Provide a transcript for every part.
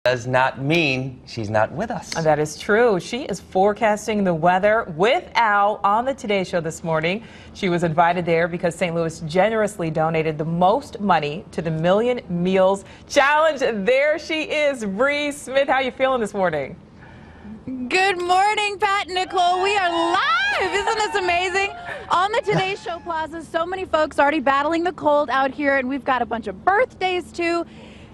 does not mean she's not with us. That is true. She is forecasting the weather with Al on the Today Show this morning. She was invited there because St. Louis generously donated the most money to the Million Meals Challenge. There she is, Bree Smith. How are you feeling this morning? Good morning, Pat and Nicole. We are live. Isn't this amazing? On the Today Show Plaza, so many folks already battling the cold out here, and we've got a bunch of birthdays too.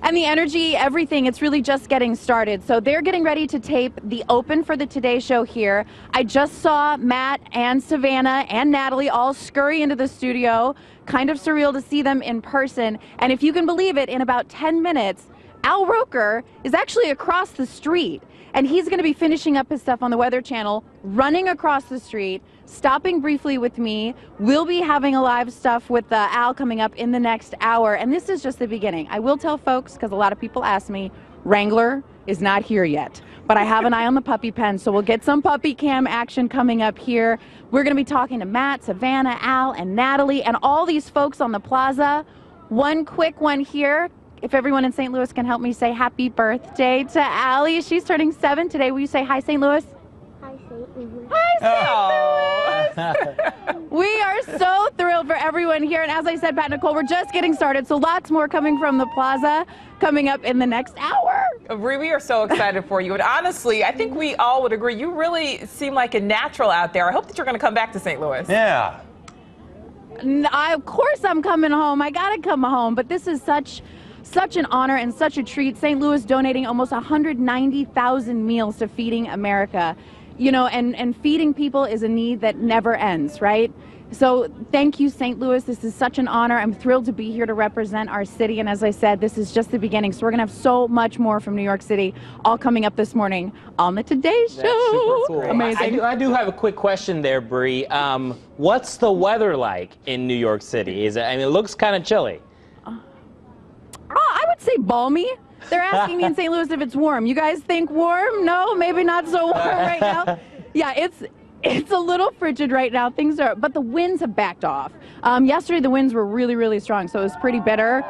And the energy, everything, it's really just getting started. So they're getting ready to tape the open for the Today Show here. I just saw Matt and Savannah and Natalie all scurry into the studio. Kind of surreal to see them in person. And if you can believe it, in about 10 minutes, Al Roker is actually across the street. And he's going to be finishing up his stuff on the Weather Channel, running across the street, stopping briefly with me. We'll be having a live stuff with Al coming up in the next hour. And this is just the beginning. I will tell folks, because a lot of people ask me, Wrangler is not here yet. But I have an eye on the puppy pen, so we'll get some puppy cam action coming up here. We're going to be talking to Matt, Savannah, Al, and Natalie, and all these folks on the plaza. One quick one here. If everyone in St. Louis can help me say happy birthday to Allie. She's turning 7 today. Will you say hi, St. Louis? Hi, St. Louis. Hi, St. Louis. We are so thrilled for everyone here. And as I said, Pat and Nicole, we're just getting started. So lots more coming from the plaza coming up in the next hour. Bree, we are so excited for you. And honestly, I think we all would agree, you really seem like a natural out there. I hope that you're going to come back to St. Louis. Yeah. Of course I'm coming home. I got to come home. But this is such an honor and such a treat. St. Louis donating almost 190,000 meals to Feeding America. You know, and feeding people is a need that never ends, right? So thank you, St. Louis. This is such an honor. I'm thrilled to be here to represent our city. And as I said, this is just the beginning. So we're going to have so much more from New York City all coming up this morning on the Today Show. That's super cool. Amazing. I do have a quick question there, Bree. What's the weather like in New York City? I mean, it looks kind of chilly. I would say balmy. They're asking me in St. Louis if it's warm. You guys think warm? No, maybe not so warm right now. Yeah, it's a little frigid right now. Things are, but the winds have backed off. Yesterday the winds were really, really strong, so it was pretty bitter.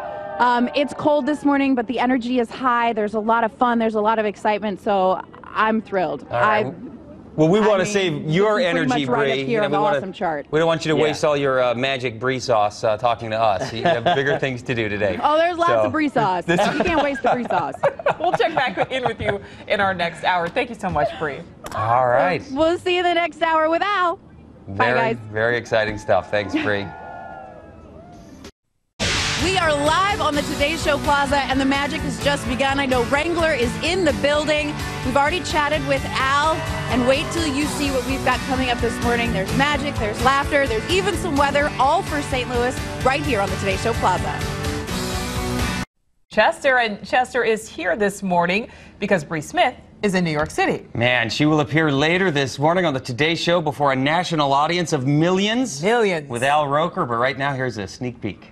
It's cold this morning, but the energy is high. There's a lot of fun. There's a lot of excitement, so I'm thrilled. All right. Well, we want to save your energy, Bree. Right up here on the awesome chart. We don't want you to waste all your magic Brie sauce talking to us. You have bigger things to do today. Oh, there's lots of Brie sauce. You can't waste the Brie sauce. We'll check back in with you in our next hour. Thank you so much, Bree. All right. We'll see you in the next hour with Al. Bye, guys. Very exciting stuff. Thanks, Bree. We are live on the Today Show Plaza, and the magic has just begun. I know Wrangler is in the building. We've already chatted with Al, and wait till you see what we've got coming up this morning. There's magic, there's laughter, there's even some weather, all for St. Louis, right here on the Today Show Plaza. Chester is here this morning because Bree Smith is in New York City. Man, she will appear later this morning on the Today Show before a national audience of millions. With Al Roker, but right now, here's a sneak peek.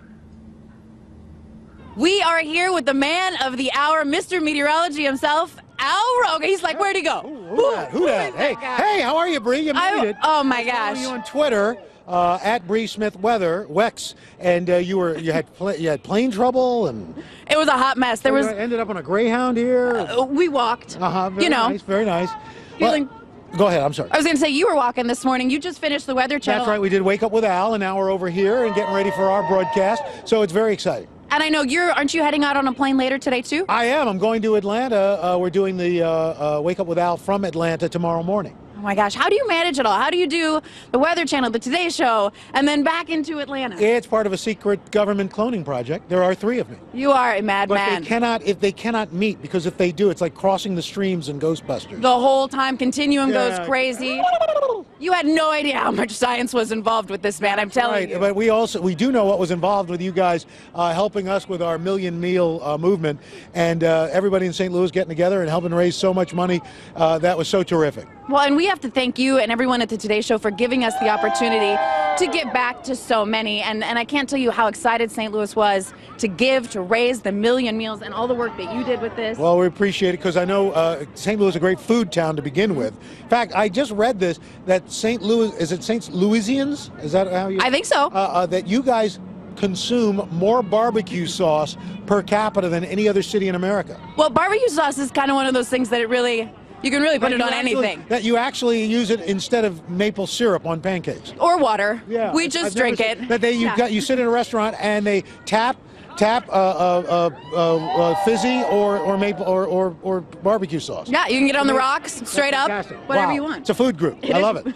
We are here with the man of the hour, Mr. Meteorology himself, Al Roker. He's like, where'd he go? Who that? Hey, how are you, Bree? You made it. Oh my gosh! I saw you on Twitter at Bree Smith Wex, and you had plane trouble, and it was a hot mess. There was ended up on a Greyhound here. We walked. Very nice. Go ahead. I'm sorry. I was going to say, you were walking this morning. You just finished the Weather Channel. That's right. We did Wake Up with Al, and now we're over here and getting ready for our broadcast. So it's very exciting. And I know aren't you heading out on a plane later today too? I am. I'm going to Atlanta. We're doing the Wake Up with Al from Atlanta tomorrow morning. Oh my gosh, how do you manage it all? How do you do the Weather Channel, the Today Show, and then back into Atlanta? It's part of a secret government cloning project. There are 3 of me. You are a madman. But they cannot meet, because if they do, it's like crossing the streams in Ghostbusters. The whole time continuum goes crazy. You had no idea how much science was involved with this, man. I'm telling you. But we do know what was involved with you guys helping us with our Million Meal movement, and everybody in St. Louis getting together and helping raise so much money. That was so terrific. Well, and we have to thank you and everyone at the Today Show for giving us the opportunity to give back to so many. And I can't tell you how excited St. Louis was to give, to raise the Million Meals and all the work that you did with this. Well, we appreciate it, because I know St. Louis is a great food town to begin with. In fact, I just read this, that St. Louis, is it St. Louisians? Is that how you? I think so. That you guys consume more barbecue sauce per capita than any other city in America. Well, barbecue sauce is kind of one of those things that you can really put it on anything. That you actually use it instead of maple syrup on pancakes. Or water. Yeah. We just drink it. That you sit in a restaurant and they tap fizzy or maple or barbecue sauce. Yeah, you can get it on the rocks, straight up, whatever you want. It's a food group. I love it.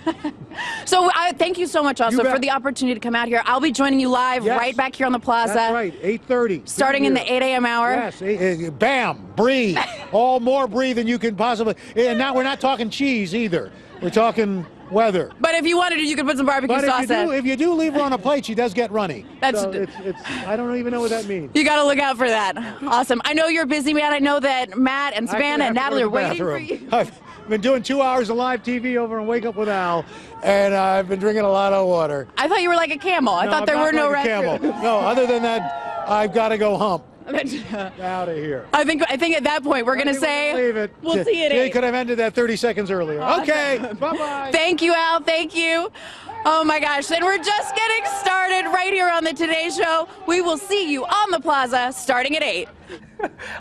So thank you so much also for the opportunity to come out here. I'll be joining you live right back here on the plaza. That's right, 8:30. Starting in the 8 a.m. hour. Yes, bam, Brie. All more Brie than you can possibly. And now we're not talking cheese either. We're talking weather. But if you wanted to, you could put some barbecue sauce in. If you do leave her on a plate, she does get runny. That's I don't even know what that means. You got to look out for that. Awesome. I know you're busy, man. I know that Matt and Savannah and Natalie are waiting for you. I've been doing 2 hours of live TV over on Wake Up with Al, and I've been drinking a lot of water. I thought you were like a camel. I thought there were no restrooms. No, other than that, I've got to go hump. Out of here. I think at that point we're going to say leave it. We'll see you at 8. They could have ended that 30 seconds earlier. Okay, bye-bye. Thank you, Al. Thank you. Oh my gosh, and we're just getting started right here on the Today Show. We will see you on the plaza starting at 8.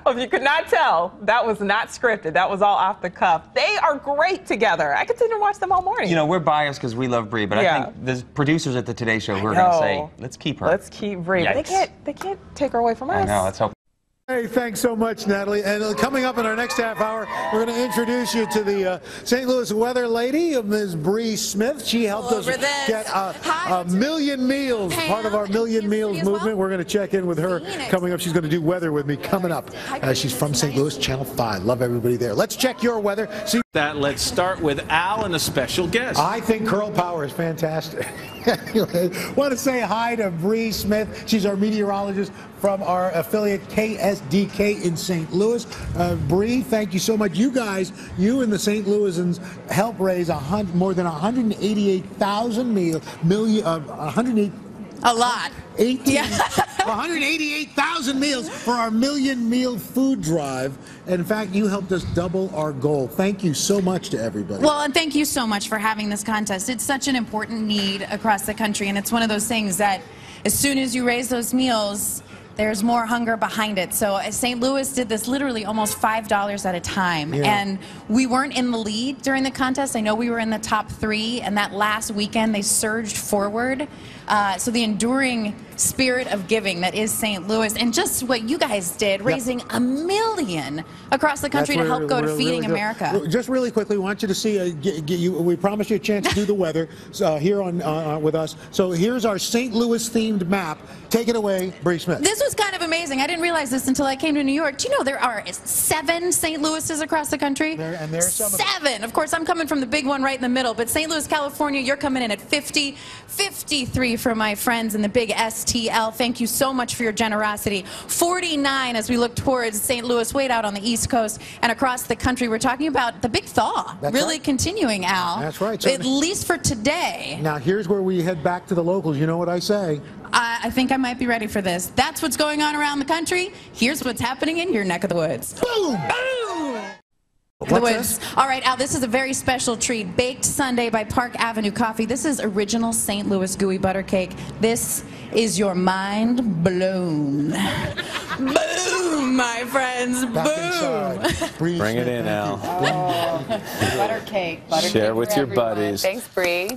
Well, if you could not tell, that was not scripted. That was all off the cuff. They are great together. I could sit and watch them all morning. You know, we're biased because we love Brie, but I think the producers at the Today Show who are going to say, let's keep her. Let's keep Brie. They can't take her away from us. I know, let's hope. Hey, thanks so much, Natalie. And coming up in our next half hour, we're going to introduce you to the St. Louis weather lady, Ms. Bree Smith. She helped us get a million meals, part of our Million Meals movement. We're going to check in with her coming up. She's going to do weather with me coming up. She's from St. Louis, Channel 5. Love everybody there. Let's check your weather. See Let's start with Al and a special guest. I think curl power is fantastic. Want to say hi to Bree Smith. She's our meteorologist from our affiliate KSDK in St. Louis. Bree, thank you so much. You guys, you and the St. Louisans help raise more than 188,000 A lot. 188,000 meals for our Million Meal food drive. And in fact, you helped us double our goal. Thank you so much to everybody. Well, and thank you so much for having this contest. It's such an important need across the country, and it's one of those things that as soon as you raise those meals, there's more hunger behind it. So St. Louis did this literally almost $5 at a time. And we weren't in the lead during the contest. I know we were in the top 3, and that last weekend they surged forward. So the enduring spirit of giving that is St. Louis, and just what you guys did, raising $1 million across the country to help go to Feeding America. Just really quickly, we want you to see, we promised you a chance to do the weather here on with us. So here's our St. Louis themed map. Take it away, Bree Smith. This was kind of amazing. I didn't realize this until I came to New York. Do you know there are 7 St. Louises across the country? And there's some 7. Of course, I'm coming from the big one right in the middle, but St. Louis, California, you're coming in at 50, 53 for my friends in the big STL. Thank you so much for your generosity. 49 as we look towards St. Louis, way out on the East Coast and across the country. We're talking about the big thaw really continuing, Al. That's right. So at least for today. Now, here's where we head back to the locals. You know what I say? I think I might be ready for this. That's what's going on around the country. Here's what's happening in your neck of the woods. Boom! Boom! What's this? All right, Al, this is a very special treat. Baked Sundae by Park Avenue Coffee. This is original St. Louis gooey butter cake. This is your mind blown. Boom, my friends, boom. Bring it in, Al. Butter cake. Share with your buddies. Thanks, Bree.